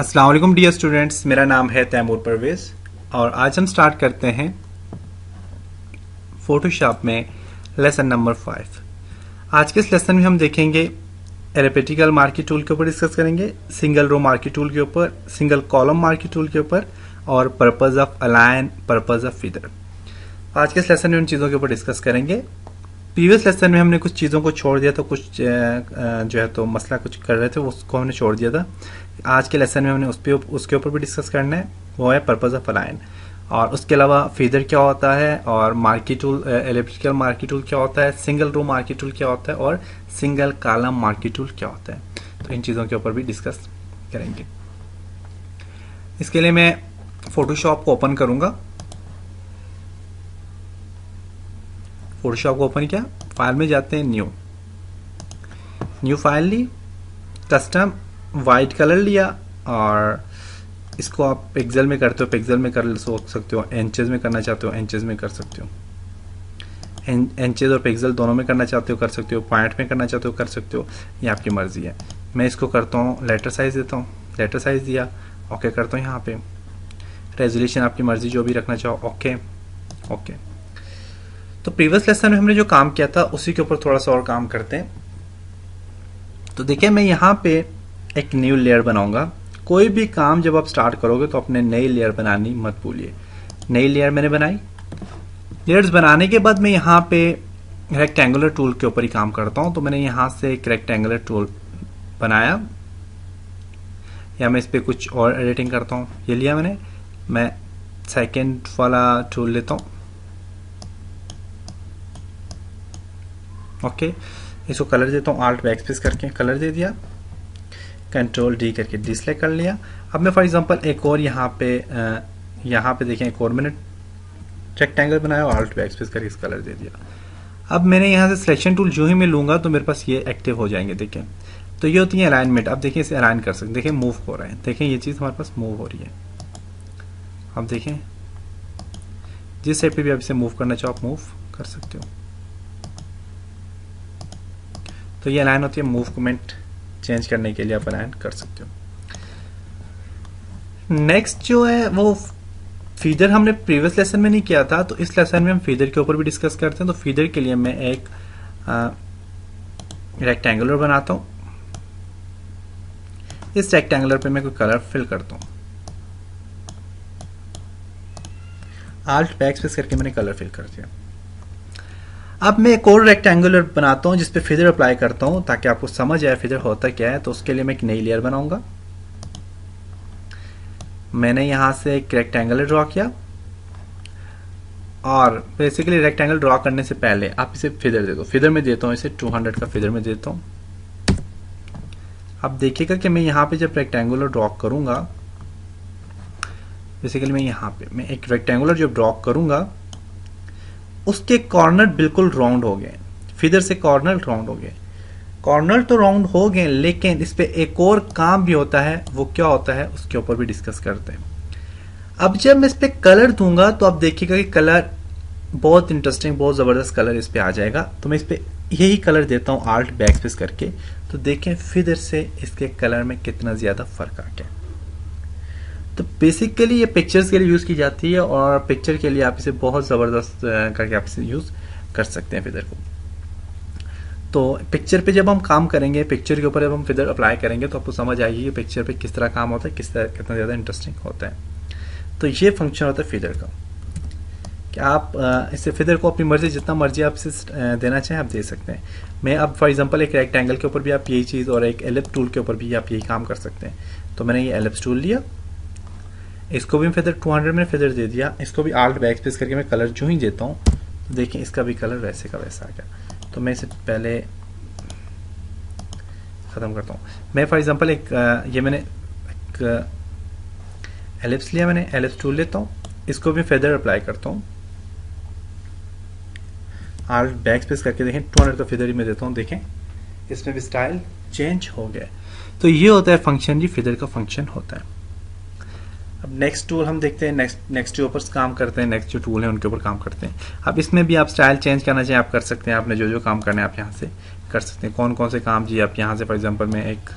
अस्सलाम वालेकुम dear students, मेरा नाम है तैमूर परवेज़ और आज हम स्टार्ट करते हैं फोटोशॉप में लेसन नंबर 5। आज के इस लेसन में हम देखेंगे एलिप्टिकल मार्की टूल के ऊपर डिस्कस करेंगे, सिंगल रो मार्की टूल के ऊपर, सिंगल कॉलम मार्की टूल के ऊपर और purpose of align, purpose of feather. आज के इस लेसन में उन चीज़ों के ऊपर डिस्कस करेंगे। प्रीवियस लेसन में हमने कुछ चीज़ों को छोड़ दिया था, कुछ जो है तो मसला कुछ कर रहे थे उसको हमने छोड़ दिया था। आज के लेसन में हमने उसके ऊपर भी डिस्कस करना है, वो है पर्पज ऑफ अलाइन। और उसके अलावा फीदर क्या होता है और marquee tool, elliptical marquee tool क्या होता है, सिंगल रो मार्की टूल क्या होता है और सिंगल कॉलम मार्की टूल क्या होता है। तो इन चीज़ों के ऊपर भी डिस्कस करेंगे। इसके लिए मैं फोटोशॉप को ओपन करूँगा। फोटोशॉप को ओपन किया, फाइल में जाते हैं, न्यू फाइल ली, कस्टम वाइट कलर लिया और इसको आप पिक्सल में करते हो पिक्सल में कर सकते हो, इंचेस में करना चाहते हो इंचेस में कर सकते हो, इंचेस और पिक्सल दोनों में करना चाहते हो कर सकते हो, पॉइंट में करना चाहते हो कर सकते हो, ये आपकी मर्जी है। मैं इसको करता हूँ लेटर साइज देता हूँ, लेटर साइज दिया, ओके करता हूँ। यहाँ पे रेजोल्यूशन आपकी मर्जी जो भी रखना चाहो, ओके ओके। तो प्रीवियस लेसन में हमने जो काम किया था उसी के ऊपर थोड़ा सा और काम करते हैं। तो देखिए, मैं यहाँ पे एक न्यू लेयर बनाऊंगा। कोई भी काम जब आप स्टार्ट करोगे तो अपने नई लेयर बनानी मत भूलिए। नई लेयर मैंने बनाई। लेयर्स बनाने के बाद मैं यहाँ पे रेक्टेंगुलर टूल के ऊपर ही काम करता हूँ। तो मैंने यहाँ से एक रेक्टेंगुलर टूल बनाया, या मैं इस पर कुछ और एडिटिंग करता हूँ। ये लिया मैंने, मैं सेकेंड वाला टूल लेता हूँ, ओके। इसको कलर देता हूँ, आल्ट बैक स्पेस करके कलर दे दिया, कंट्रोल डी करके डिसलेक्ट कर लिया। अब मैं फॉर एग्जांपल एक और यहाँ पे देखें, एक और मैंने रेक्टेंगल बनाया और आल्ट बैक स्पेस करके इस कलर दे दिया। अब मैंने यहाँ से सिलेक्शन टूल जो ही मैं लूंगा तो मेरे पास ये एक्टिव हो जाएंगे। देखें, तो ये होती है अलाइनमेंट। अब देखिए, इसे अलाइन कर सकते, देखें मूव हो रहा है, देखें ये चीज़ हमारे पास मूव हो रही है। अब देखें, जिस साइड पे भी आप इसे मूव करना चाहो आप मूव कर सकते हो। तो ये अलाइन होती है, मूवमेंट चेंज करने के लिए आप अलाइन कर सकते हो। नेक्स्ट जो है वो फीदर हमने प्रीवियस लेसन में नहीं किया था, तो इस लेसन में हम फीदर के ऊपर भी डिस्कस करते हैं। तो फीदर के लिए मैं एक रेक्टेंगुलर बनाता हूं। इस रेक्टेंगुलर पे मैं कोई कलर फिल करता हूं, आल्ट बैक स्पेस करके मैंने कलर फिल कर दिया। अब मैं एक और रेक्टेंगुलर बनाता हूं जिसपे फिदर अप्लाई करता हूं ताकि आपको समझ आए फिदर होता क्या है। तो उसके लिए मैं एक नई लेयर बनाऊंगा। मैंने यहां से एक रेक्टेंगुलर ड्रॉ किया और बेसिकली रेक्टेंगल ड्रॉ करने से पहले आप इसे फिदर दे दो। फिदर में देता हूं इसे 200 का फिदर में देता हूं। अब देखिएगा कि मैं यहां पे जब रेक्टेंगुलर ड्रॉ करूंगा, बेसिकली मैं यहां पे मैं एक रेक्टेंगुलर जब ड्रॉ करूंगा उसके कॉर्नर बिल्कुल राउंड हो गए, फिदर से कॉर्नर राउंड हो गए। कॉर्नर तो राउंड हो गए, लेकिन इस पे एक और काम भी होता है। वो क्या होता है उसके ऊपर भी डिस्कस करते हैं। अब जब मैं इस पे कलर दूंगा तो आप देखिएगा कि कलर बहुत इंटरेस्टिंग, बहुत जबरदस्त कलर इस पे आ जाएगा। तो मैं इस पे यही कलर देता हूं आल्ट बैक स्पेस करके। तो देखें फिदर से इसके कलर में कितना ज्यादा फर्क आ गया। तो बेसिकली ये पिक्चर्स के लिए यूज की जाती है और पिक्चर के लिए आप इसे बहुत जबरदस्त करके आप इसे यूज कर सकते हैं फिदर को। तो पिक्चर पे जब हम काम करेंगे, पिक्चर के ऊपर जब हम फिदर अप्लाई करेंगे तो आपको समझ आएगी कि पिक्चर पे किस तरह काम होता है, किस तरह कितना ज्यादा इंटरेस्टिंग होता है। तो ये फंक्शन होता है फिदर का कि आप इसे फिदर को अपनी मर्जी, जितना मर्जी आप इसे देना चाहें आप दे सकते हैं। मैं अब फॉर एग्जांपल एक रेक्टेंगल के ऊपर भी आप यही चीज़ और एक एलिप्स टूल के ऊपर भी आप यही काम कर सकते हैं। तो मैंने ये एलिप्स टूल लिया, इसको भी फिदर 200 में फिदर दे दिया। इसको भी आल्ट बैक स्पेस करके मैं कलर जो ही देता हूँ तो देखिए इसका भी कलर वैसे का वैसा आ गया। तो मैं इसे पहले ख़त्म करता हूँ। मैं फॉर एग्जांपल ये मैंने एक एलिप्स लिया, मैंने एलिप्स टूल लेता हूँ, इसको भी फेदर अप्लाई करता हूँ, आल्ट बैक स्पेस करके देखें 200 का फेदर ही मैं देता हूँ। देखें इसमें भी स्टाइल चेंज हो गया। तो ये होता है फंक्शन जी, फेदर का फंक्शन होता है। अब नेक्स्ट टूल हम देखते हैं, नेक्स्ट के ऊपर काम करते हैं, नेक्स्ट जो टूल है उनके ऊपर काम करते हैं। अब इसमें भी आप स्टाइल चेंज करना चाहें आप कर सकते हैं। आपने जो जो काम करना है आप यहाँ से कर सकते हैं। कौन कौन से काम जी आप यहाँ से, फॉर एग्जांपल मैं एक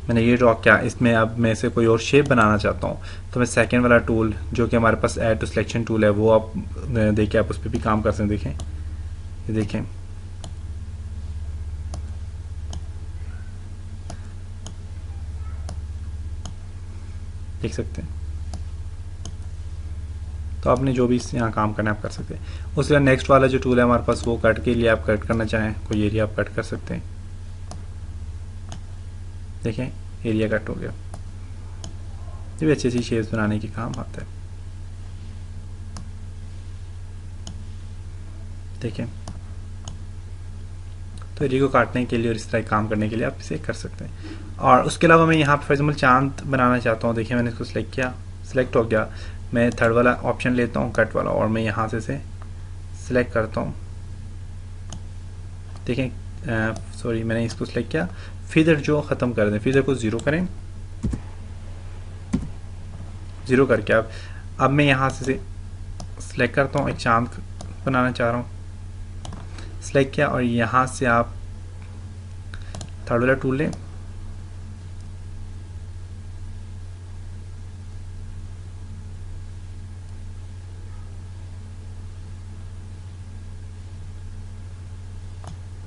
मैंने ये ड्रॉ किया, इसमें अब मैं इसे कोई और शेप बनाना चाहता हूँ तो मैं सेकेंड वाला टूल जो कि हमारे पास ऐड टू सिलेक्शन टूल है वो आप देखिए, आप उस पर भी काम कर सकते हैं। देखें, ये देखें, देख सकते हैं। तो आपने जो भी यहाँ काम करना है आप कर सकते हैं। उसके बाद नेक्स्ट वाला जो टूल है हमारे पास, वो कट के लिए आप कट करना चाहें कोई एरिया आप कट कर सकते हैं। देखें, एरिया कट हो गया। ये भी अच्छी अच्छी शेप्स बनाने के काम आता है। देखें, तो एरिया को काटने के लिए और इस तरह काम करने के लिए आप इसे कर सकते हैं। और उसके अलावा मैं यहाँ पर फॉर एग्जाम्पल चांद बनाना चाहता हूँ। देखिए, मैंने इसको सिलेक्ट किया, सिलेक्ट हो गया। मैं थर्ड वाला ऑप्शन लेता हूँ, कट वाला, और मैं यहाँ से सिलेक्ट करता हूँ। देखें, सॉरी, मैंने इसको सिलेक्ट किया, फिदर जो ख़त्म कर दें, फिदर को ज़ीरो करें, ज़ीरो करके अब मैं यहाँ से सिलेक्ट करता हूँ, एक चांद बनाना चाह रहा हूँ, सिलेक्ट किया, और यहाँ से आप थर्ड वाला टूल लें,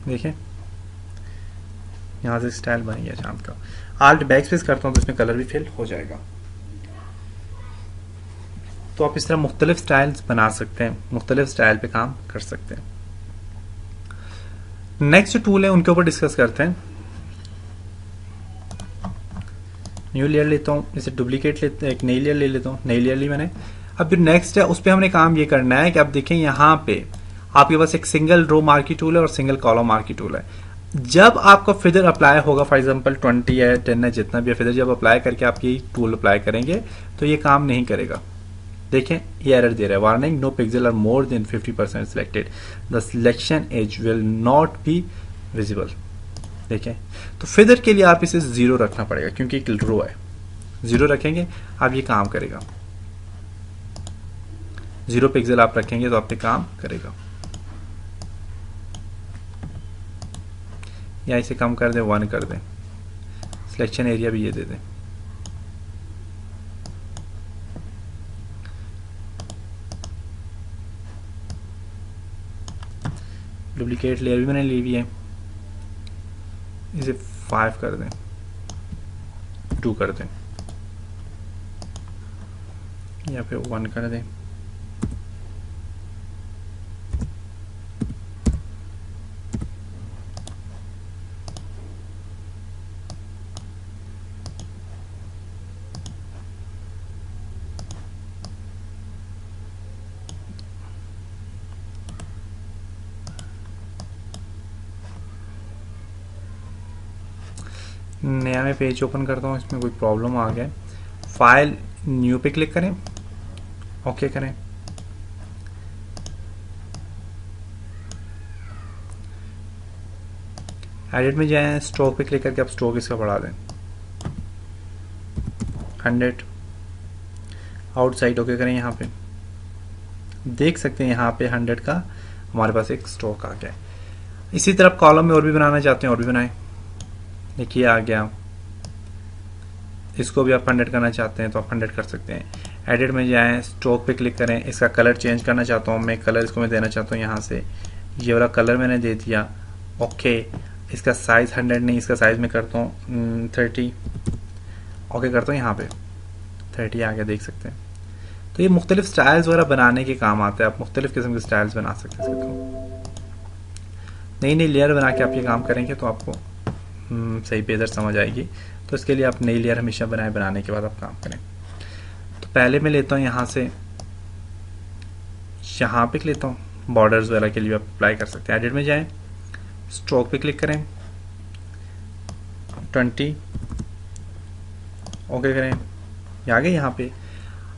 देखिए यहाँ से स्टाइल बन गया चांद का। आल्ट बैक स्पेस करता हूँ तो इसमें कलर भी फिल हो जाएगा। तो आप इस तरह मुख्तलिफ स्टाइल्स बना सकते हैं, मुख्तलिफ स्टाइल पे काम कर सकते हैं। नेक्स्ट टूल है, उनके ऊपर डिस्कस करते हैं। न्यू लेयर लेता हूँ, इसे डुप्लीकेट लेते, एक नई लेयर ले लेता हूँ, नई लेयर ली मैंने। अब जो नेक्स्ट है उस पर हमने काम ये करना है कि आप देखें यहाँ पे आपके पास एक सिंगल रो मार्की टूल है और सिंगल कॉलम मार्की टूल है। जब आपका फिदर अप्लाई होगा, फॉर एग्जांपल 20 है, 10 है, जितना भी फिदर जब अप्लाई करके आप ये टूल अप्लाई करेंगे तो ये काम नहीं करेगा। देखें, ये एरर दे रहा है, warning, no pixel are more than 50% selected, the selection edge will not be visible. देखें, तो फिदर के लिए आप इसे 0 रखना पड़ेगा क्योंकि एक रो है, 0 रखेंगे अब ये काम करेगा। 0 पिक्सल आप रखेंगे तो आप ये काम करेगा। या इसे कम कर दें, 1 कर दें, सिलेक्शन एरिया भी ये दे दें। डुप्लीकेट लेयर भी मैंने ली हुई है, इसे 5 कर दें, 2 कर दें, या फिर 1 कर दें। नया मैं पेज ओपन करता हूँ, इसमें कोई प्रॉब्लम आ गया, फाइल न्यू पे क्लिक करें, ओके करें, एडिट में जाएं, स्ट्रोक पे क्लिक करके आप स्ट्रोक इसका बढ़ा दें 100, आउटसाइड ओके करें। यहाँ पे देख सकते हैं यहाँ पे 100 का हमारे पास एक स्ट्रोक आ गया है। इसी तरह कॉलम में और भी बनाना चाहते हैं और भी बनाएं, देखिए आ गया। इसको भी आप 100 करना चाहते हैं तो आप 100 कर सकते हैं। एडिट में जाएं, स्ट्रोक पे क्लिक करें, इसका कलर चेंज करना चाहता हूँ मैं, कलर इसको मैं देना चाहता हूँ यहाँ से, ये वाला कलर मैंने दे दिया, ओके। इसका साइज 100 नहीं, इसका साइज मैं करता हूँ 30, ओके करता हूँ, यहाँ पे 30 आ गया, देख सकते हैं। तो ये मुख्तलिफ स्टाइल्स वगैरह बनाने के काम आते हैं, आप मुख्तलिफ किस्म के स्टाइल्स बना सकते हैं इसके थ्रू। नई नई लेयर बना के आप ये काम करेंगे तो आपको सही बेहतर समझ आएगी। तो इसके लिए आप नई लेयर हमेशा बनाने के बाद आप काम करें। तो पहले मैं लेता हूँ यहाँ से, यहाँ पे लेता हूँ, बॉर्डर्स वगैरह के लिए आप अप्लाई कर सकते हैं। एडिट में जाएं, स्ट्रोक पे क्लिक करें, 20 ओके करें, ये आ गए यहाँ पे।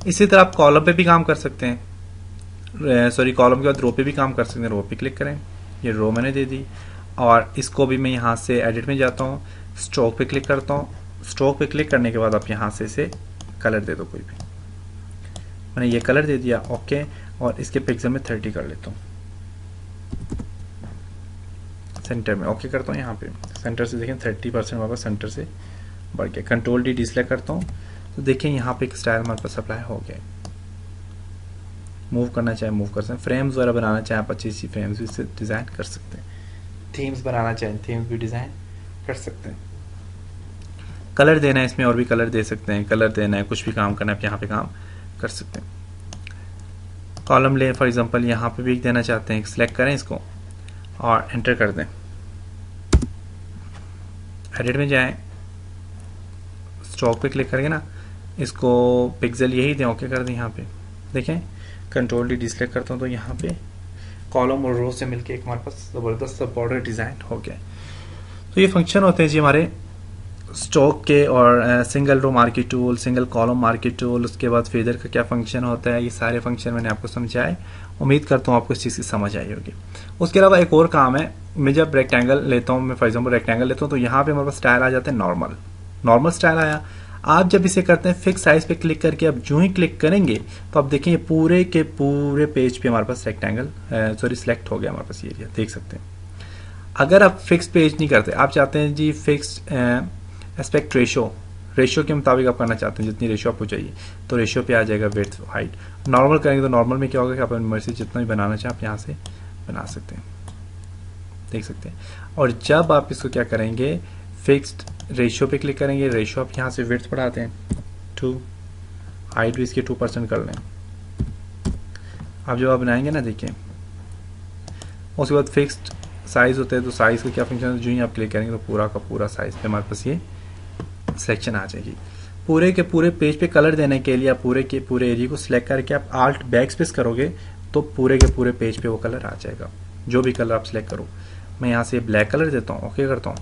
इसी तरह आप कॉलम पे भी काम कर सकते हैं, सॉरी कॉलम के बाद रो पे भी काम कर सकते हैं। रो पे क्लिक करें, ये रो मैंने दे दी, और इसको भी मैं यहाँ से एडिट में जाता हूँ, स्ट्रोक पे क्लिक करता हूँ। स्ट्रोक पे क्लिक करने के बाद आप यहाँ से इसे कलर दे दो कोई भी, मैंने ये कलर दे दिया, ओके। और इसके पिक्सल में 30 कर लेता हूँ, सेंटर में ओके करता हूँ। यहाँ पे सेंटर से देखें 30% वापस सेंटर से बढ़ गया। कंट्रोल डी डिसेलेक्ट करता हूँ तो देखिए यहाँ पे एक स्टाइल हमारे पास अप्लाई हो गया। मूव करना चाहे मूव कर सकते हैं, फ्रेम्स वगैरह बनाना चाहे आप अच्छी अच्छी फ्रेम्स भी इससे डिज़ाइन कर सकते हैं, थीम्स बनाना चाहें थीम्स भी डिज़ाइन कर सकते हैं। कलर देना है इसमें और भी कलर दे सकते हैं, कलर देना है कुछ भी काम करना है आप यहाँ पे काम कर सकते हैं। कॉलम ले फॉर एग्जांपल यहाँ पे भी देना चाहते हैं, सिलेक्ट करें इसको और एंटर कर दें। एडिट में जाएं, स्ट्रोक पे क्लिक करके ना इसको पिक्सल यही दें, ओके कर दें। यहाँ पे देखें कंट्रोल डी डिसेलेक्ट करता हूँ तो यहाँ पे कॉलम और रो से मिलके एक हमारे पास ज़बरदस्त बॉर्डर डिज़ाइन हो गया। तो ये फंक्शन होते हैं जी हमारे स्टॉक के, और single row marquee tool, single column marquee tool, उसके बाद फेदर का क्या फंक्शन होता है, ये सारे फंक्शन मैंने आपको समझाए। उम्मीद करता हूँ आपको इस चीज़ की समझ आई होगी। उसके अलावा एक और काम है, मैं जब रेक्टेंगल लेता हूँ, मैं फॉर एग्जांपल रेक्टेंगल लेता हूँ तो यहाँ पे हमारे पास स्टाइल आ जाता है नॉर्मल स्टाइल आया। आप जब इसे करते हैं फिक्स साइज पे क्लिक करके आप जो ही क्लिक करेंगे तो आप देखें ये पूरे के पूरे पेज पे हमारे पास रेक्टेंगल सिलेक्ट हो गया हमारे पास, ये एरिया देख सकते हैं। अगर आप फिक्स पेज नहीं करते, आप चाहते हैं जी फिक्स्ड एस्पेक्ट रेशियो के मुताबिक आप करना चाहते हैं, जितनी रेशियो आपको चाहिए तो रेशियो पे आ जाएगा विड्थ हाइट। नॉर्मल करेंगे तो नॉर्मल में क्या होगा कि आप मर्जी जितना भी बनाना चाहें आप यहाँ से बना सकते हैं, देख सकते हैं। और जब आप इसको क्या करेंगे फिक्स्ड रेशियो पे क्लिक करेंगे, रेशियो आप यहाँ से विड्थ बढ़ाते हैं 2, हाइट भी इसकी 2% कर लें। अब जब आप बनाएंगे ना देखिए, उसके बाद फिक्स्ड साइज होते हैं तो साइज का क्या फंक्शन है, जो ही आप क्लिक करेंगे तो पूरा का पूरा साइज पे हमारे पास ये सिलेक्शन आ जाएगी। पूरे के पूरे पेज पे कलर देने के लिए आप पूरे के पूरे एरिया को सिलेक्ट करके आप आल्ट बैक स्पेस करोगे तो पूरे के पूरे पेज पे वो कलर आ जाएगा, जो भी कलर आप सिलेक्ट करो। मैं यहाँ से ब्लैक कलर देता हूँ, ओके करता हूँ,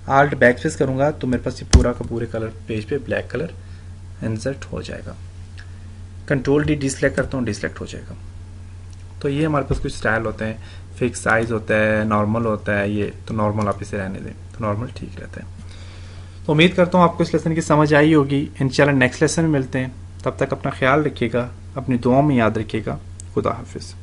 आल्ट बैक स्पेस करूँगा तो मेरे पास ये पूरा का पूरे कलर पेज पे ब्लैक कलर इंसर्ट हो जाएगा। कंट्रोल डी डिसेलेक्ट करता हूँ, डिसेलेक्ट हो जाएगा। तो ये हमारे पास कुछ स्टाइल होते हैं, फिक्स साइज होता है, नॉर्मल होता है, ये तो नॉर्मल आप इसे रहने दें तो नॉर्मल ठीक रहता है। तो उम्मीद करता हूँ आपको इस लेसन की समझ आई होगी। इंशाल्लाह नेक्स्ट लेसन में मिलते हैं, तब तक अपना ख्याल रखिएगा, अपनी दुआओं में याद रखिएगा। खुदा हाफिज़।